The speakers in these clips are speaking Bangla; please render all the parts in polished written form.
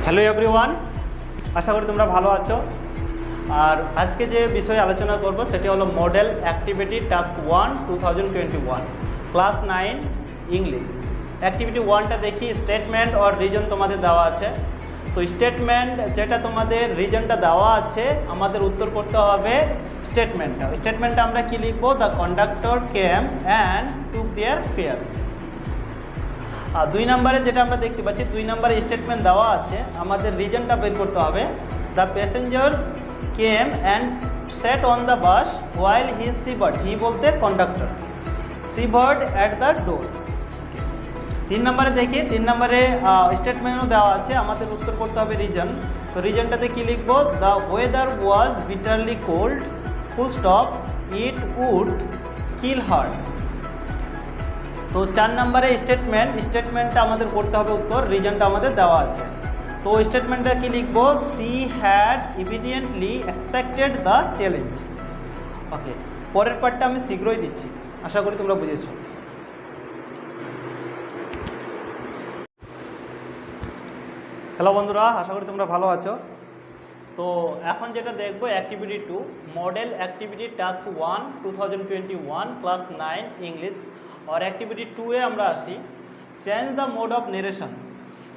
হ্যালো এভরিওয়ান, আশা করি তোমরা ভালো আছো। আর আজকে যে বিষয়ে আলোচনা করব সেটি হলো model activity task 1 2021 class 9 English. Activity 1টা দেখি স্টেটমেন্ট অর রিজন তোমাদের দেওয়া আছে। তো স্টেটমেন্ট যেটা তোমাদের রিজনটা দেওয়া আছে, আমাদের উত্তর করতে হবে স্টেটমেন্টটা আমরা কি লিখবো? The conductor came and took their fares. আর 2 নম্বরে যেটা আমরা দেখতে পাচ্ছি, 2 নম্বরে স্টেটমেন্ট দেওয়া আছে, আমাদের রিজনটা বের করতে হবে। The passengers came and sat on the bus while he shivered, he বলতে conductor, shivered at the door. 3 নম্বরে দেখি, 3 নম্বরে স্টেটমেন্টও দেওয়া আছে, আমাদের উত্তর করতে হবে রিজন। তো রিজনটাতে কি লিখবো? The weather was bitterly cold, full stop, it would kill her. তো 4 নম্বরে স্টেটমেন্টটা আমাদের করতে হবে উত্তর, রিজনটা আমাদের দেওয়া আছে। তো স্টেটমেন্টটা কি লিখবো? She had immediately expected the challenge. Okay, পরের পার্টটা আমি শীঘ্রই দিচ্ছি, আশা করি তোমরা বুঝেছো। হ্যালো বন্ধুরা, আশা করি তোমরা ভালো আছো। তো এখন যেটা দেখবো activity 2 model activity task 1 2021 class 9 English. আর অ্যাক্টিভিটি 2 এ আমরা আসি, change the mode of narration.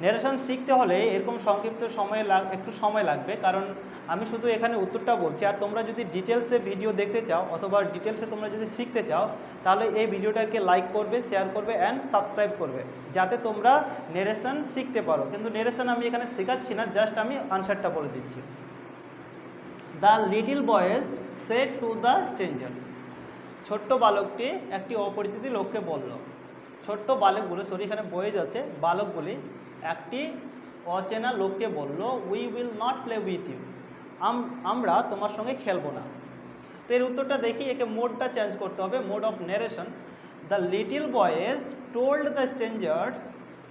Narration শিখতে হলে এরকম সংক্ষিপ্ত একটু সময় লাগবে, কারণ আমি শুধু এখানে উত্তরটা বলছি। আর তোমরা যদি ডিটেলসে ভিডিও দেখতে চাও অথবা ডিটেলসে তোমরা যদি শিখতে চাও, তাহলে এই ভিডিওটাকে লাইক করবে, শেয়ার করবে অ্যান্ড সাবস্ক্রাইব করবে, যাতে তোমরা নেরেশন শিখতে পারো। কিন্তু নেরেশন আমি এখানে শেখাচ্ছি না, জাস্ট আমি আনসারটা বলে দিচ্ছি। The little boys said to the strangers, ছোট্ট বালকটি একটি অপরিচিত লোককে বলল। ছোট্ট বালকগুলো, এখানে বয়েজ আছে, বালকগুলি একটি অচেনা লোককে বলল, we will not play with you, আমরা তোমার সঙ্গে খেলবো না। তো এর উত্তরটা দেখি, একে মোডটা চেঞ্জ করতে হবে, mode of narration. The little boys told the strangers,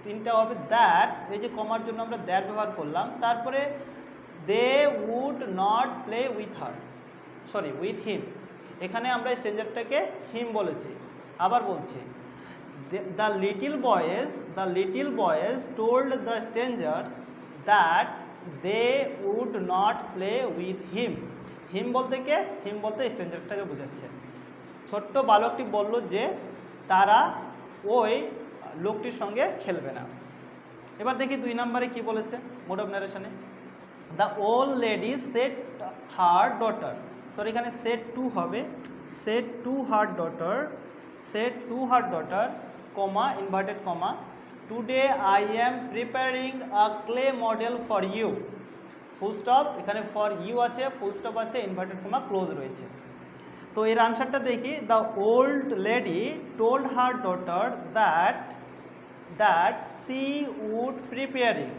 তিনটা হবে দ্যাট, এই যে কমার জন্য আমরা দ্যাট ব্যবহার করলাম, তারপরে they would not play with him, এখানে আমরা স্ট্রেঞ্জারটাকে হিম বলেছি। আবার বলছি, the little boys told the stranger that they would not play with him. Him বলতে কে? হিম বলতে স্ট্রেঞ্জারটাকে বোঝাচ্ছে। ছোট্ট বালকটি বলল যে তারা ওই লোকটির সঙ্গে খেলবে না। এবার দেখি 2 নম্বরে কি বলেছে মোড অফ নারেশনে। The old lady said her daughter, এখানে সেড টু হবে, said to her daughter, comma, inverted comma, today I am preparing a clay model for you, full stop, এখানে ফর ইউ আছে, ফুল স্টপ আছে, ইনভার্টেড কমা ক্লোজ রয়েছে। তো এর আনসারটা দেখি, the old lady told her daughter that she would preparing,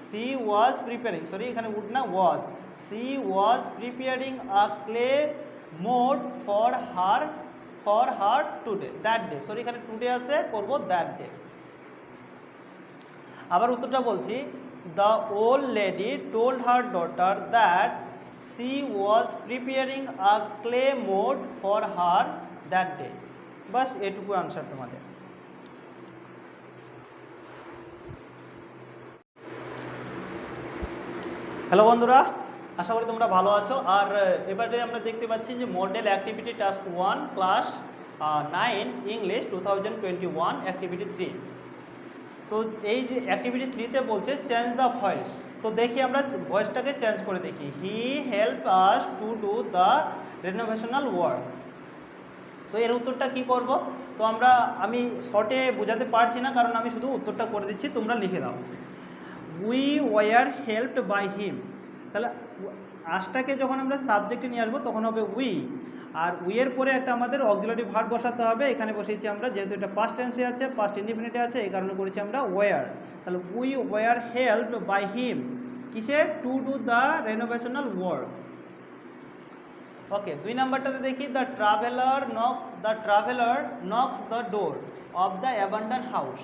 she was preparing, এখানে উড না, was, she was preparing a clay model for her today, that day, এখানে টুডে আছে, করবো দ্যাট ডে। আবার উত্তরটা বলছি, the old lady told her daughter that she was preparing a clay model for her that day. বাস এটুকু আনসার তোমাদের। হ্যালো বন্ধুরা, আশা করি তোমরা ভালো আছো। আর এবারে আমরা দেখতে পাচ্ছি যে model activity task 1 class 9 English 2021 activity 3। তো এই যে অ্যাক্টিভিটি 3তে বলছে চেঞ্জ দ্য ভয়েস। তো দেখি আমরা ভয়েসটাকে চেঞ্জ করে দেখি। He help us to do the renovational work. তো এর উত্তরটা কি করব? তো আমি শর্টে বোঝাতে পারছি না, কারণ আমি শুধু উত্তরটা করে দিচ্ছি, তোমরা লিখে দাও। We were helped by him, তাহলে আজটাকে যখন আমরা সাবজেক্টে নিয়ে আসবো তখন হবে উই, আর উইয়ের পরে একটা আমাদের অক্সিলারি ভার্ব বসাতে হবে। এখানে বসিয়েছি আমরা, যেহেতু এটা পাস্ট টেন্সে আছে, পাস্ট ইনডিফিনিটে আছে, এই কারণে করেছি আমরা ওয়ার। তাহলে we were helped by him, কিসে? To do the renovational work. Okay, 2 নাম্বারটাতে দেখি, the traveller knocks the door of the abandon house.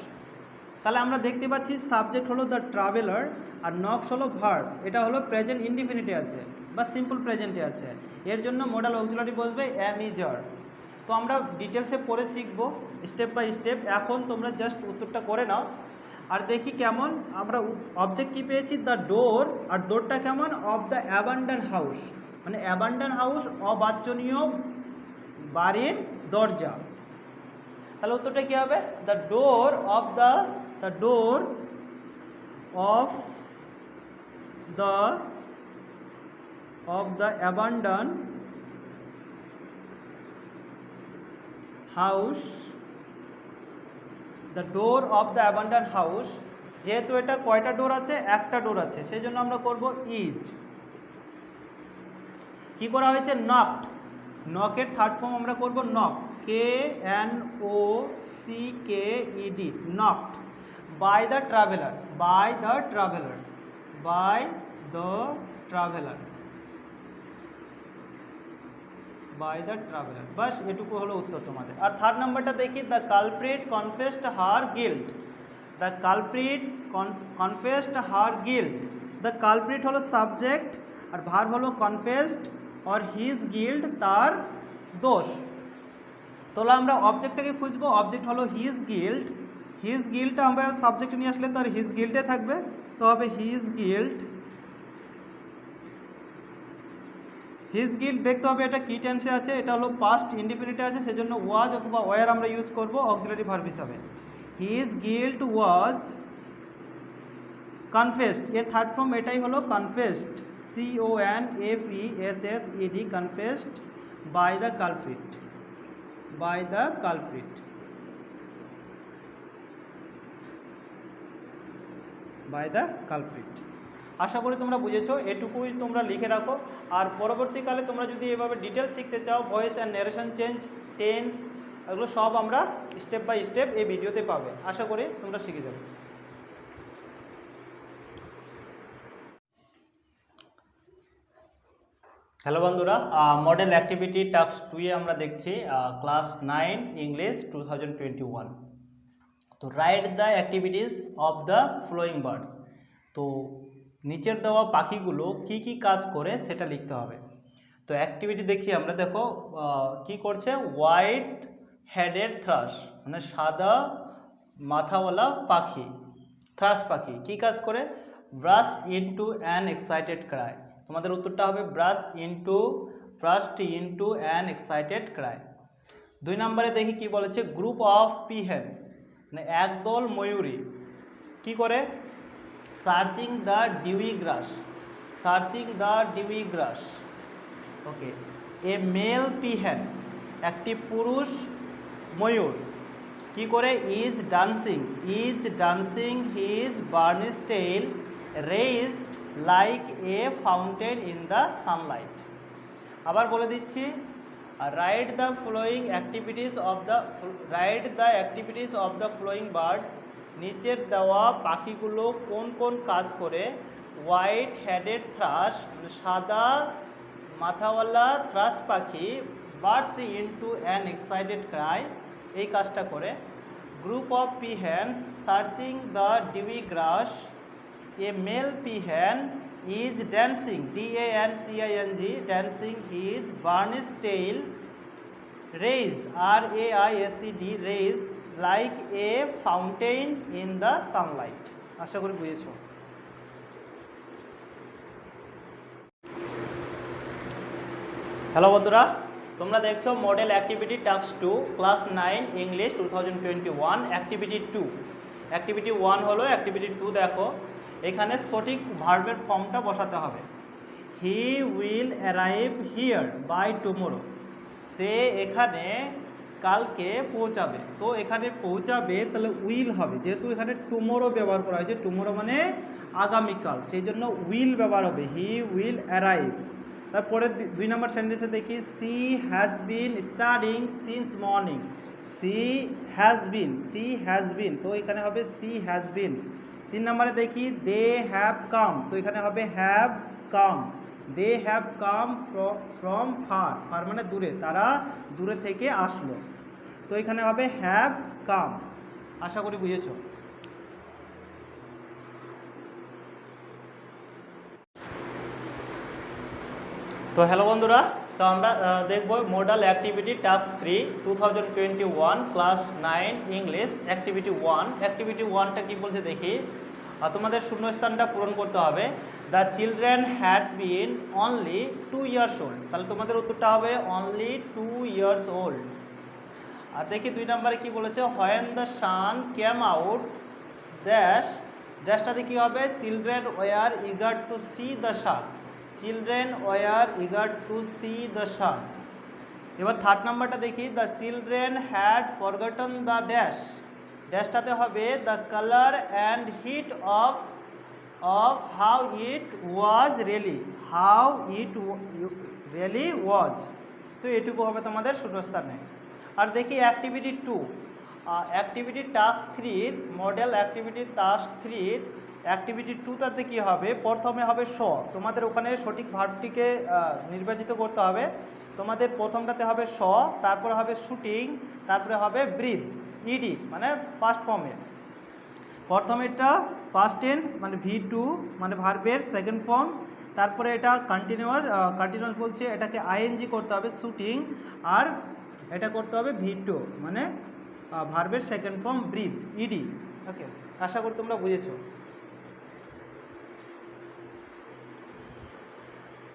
তাহলে আমরা দেখতে পাচ্ছি সাবজেক্ট হলো দ্য ট্রাভেলার আর নক্স হলো ভার্ব, এটা হলো প্রেজেন্ট ইনডিফিনিটে আছে বা সিম্পল প্রেজেন্টে আছে, এর জন্য মডাল অক্সিলারি বসবে অ্যাম ইজ আর। তো আমরা ডিটেলসে পরে শিখবো স্টেপ বাই স্টেপ। এখন তোমরা জাস্ট উত্তরটা করে নাও। আর দেখি কেমন আমরা অবজেক্ট কি পেয়েছি, দ্য ডোর, আর ডোরটা কেমন, অফ দ্য অ্যাবান্ডান হাউস, মানে অ্যাবান্ডান হাউস অবাঞ্ছনীয় বাড়ির দরজা। তাহলে উত্তরটা কি হবে, the door of the door of the abandon house, the door of the abandon house, যেহেতু এটা কয়টা ডোর আছে, একটা ডোর আছে, সেই জন্য আমরা করব ইজ। কি করা হয়েছে, নকড, নকের থার্ড ফর্ম আমরা করব knock, KNOCKED, knocked, by the traveller, by the traveller, by the traveller, by the traveller. বাস এটুকু হলো উত্তর তোমাদের। আর থার্ড নাম্বারটা দেখি, the culprit confessed her guilt, the culprit confessed her guilt, the culprit হলো সাবজেক্ট আর ভার্ব হলো কনফেসড আর হিজ গিল্ট, তার দোষ। তাহলে আমরা অবজেক্টটাকে খুঁজবো, অবজেক্ট হলো হিজ গিল্ট, হিজ গিল্ট আমরা সাবজেক্ট নিয়ে আসলে তার হিজ গিল্টে থাকবে, তো হবে হিজ গিল্ট। হিজ গিল্ট দেখতে হবে এটা কি টেন্সে আছে, এটা হলো পাস্ট ইনডিফিনিটে আছে, সেজন্য ওয়াজ অথবা ওয়ার আমরা ইউজ করব অক্সিলারি ভার্ব হিসাবে। হিজ গিল্ট ওয়াজ কনফেসড, এর থার্ড ফর্ম এটাই হলো confessed, CONFESSED, confessed by the culprit, by the culprit, by the culprit. আশা করি তোমরা বুঝেছো, এটুকুই তোমরা লিখে রাখো। আর পরবর্তীকালে তোমরা যদি এভাবে ডিটেলস শিখতে চাও, voice and narration change, tense, এগুলো সব আমরা স্টেপ বাই স্টেপ এই ভিডিওতে পাবে। আশা করি তোমরা শিখে যাবে। হ্যালো বন্ধুরা, মডেল অ্যাক্টিভিটি টাস্ক 2 এ আমরা দেখছি ক্লাস 9 ইংলিশ 2021। তো right the activities of the flowing birds. তো নিচের দেওয়া পাখিগুলো কি কি কাজ করে সেটা লিখতে হবে। তো অ্যাক্টিভিটি দেখছি আমরা, দেখো কি করছে, হোয়াইট হেডেড থ্রাশ, মানে সাদা মাথাওয়ালা পাখি, থ্রাশ পাখি কি কাজ করে, brush into an excited Cry. তোমাদের উত্তরটা হবে brushed into an excited Cry. 2 নম্বরে দেখি কি বলেছে, গ্রুপ অফ পিহেন্স, মানে একদল ময়ূরী কি করে, searching the dewy grass, searching the dewy grass. Okay, a male peahen, একটি পুরুষ ময়ূর কি করে, is dancing his burnish tail raised like a fountain in the sunlight. আবার বলে দিচ্ছি, write the activities of the flowing birds. নিচের দেওয়া পাখিগুলো কোন কোন কাজ করে, হোয়াইট হেডেড থ্রাশ, সাদা মাথাওয়ালা থ্রাশ পাখি, bursts into an excited cry, এই কাজটা করে। Group of peahens searching the dewy grass, a male peahen is dancing, DANCING, dancing his burnished tail raised, RAISED, raised like a fountain in the sunlight. আশা করি বুঝেছো। হ্যালো বন্ধুরা, তোমরা দেখছো model activity task 2 class 9 English 2021 activity 2। Activity 1 হলো, অ্যাক্টিভিটি 2 দেখো, এখানে সঠিক ভার্বের ফর্মটা বসাতে হবে। He will arrive here by tomorrow, সে এখানে কালকে পৌঁছাবে। তো এখানে পৌঁছাবে তাহলে উইল হবে, যেহেতু এখানে টুমোরো ব্যবহার করা হয়েছে, টুমোরো মানে আগামীকাল, সেই জন্য উইল ব্যবহার হবে, হি উইল অ্যারাইভ। তারপরে 2 নম্বর সেন্টেন্সে দেখি, she has been studying since morning, she has been, তো এখানে হবে সি হ্যাজ বিন। 3 নম্বরে দেখি, দে হ্যাভ কাম, তো এখানে হবে have come, they have come from far মানে দূরে, তারা দূরে থেকে আসলো, তো এখানে হবে হ্যাভ কাম। আশা করি বুঝেছো। তো হ্যালো বন্ধুরা, তো আমরা দেখব model activity task 3 2021 class 9 English activity 1। Activity 1টা কি বলছে দেখি। তোমাদের শূন্যস্থানটা পূরণ করতে হবে। The children had been only 2 years old, তাহলে তোমাদের উত্তরটা হবে অনলি 2 ইয়ার্স ওল্ড। আর দেখি 2 নম্বরে কি বলেছে, when the sun came out dash, ড্যাশটাতে কী হবে, children were eager to see the sun, children were eager to see the sun. এবার 3rd নাম্বারটা দেখি, the children had forgotten the dash, ড্যাশটাতে হবে the colour and heat of how it was really, how it really was. তো এটুকু হবে তোমাদের শূন্যস্থানে। আর দেখি activity 2, activity task 3 model activity task 3 activity 2টাতে কী হবে, প্রথমে হবে শ, তোমাদের ওখানে সঠিক ভার্বটিকে নির্বাচিত করতে হবে। তোমাদের প্রথমটাতে হবে শ, তারপরে হবে শুটিং, তারপরে হবে ব্রিথ, ইডি মানে পাস্ট ফর্মে। প্রথমেরটা পাস্ট টেন্স মানে V2 মানে ভার্বের সেকেন্ড ফর্ম, তারপরে এটা কন্টিনিউয়াস বলছে এটাকে আইএনজি করতে হবে শুটিং, আর এটা করতে হবে V2 মানে ভার্বের সেকেন্ড ফর্ম ব্রিথ, ইডি। ওকে, আশা করি তোমরা বুঝেছো।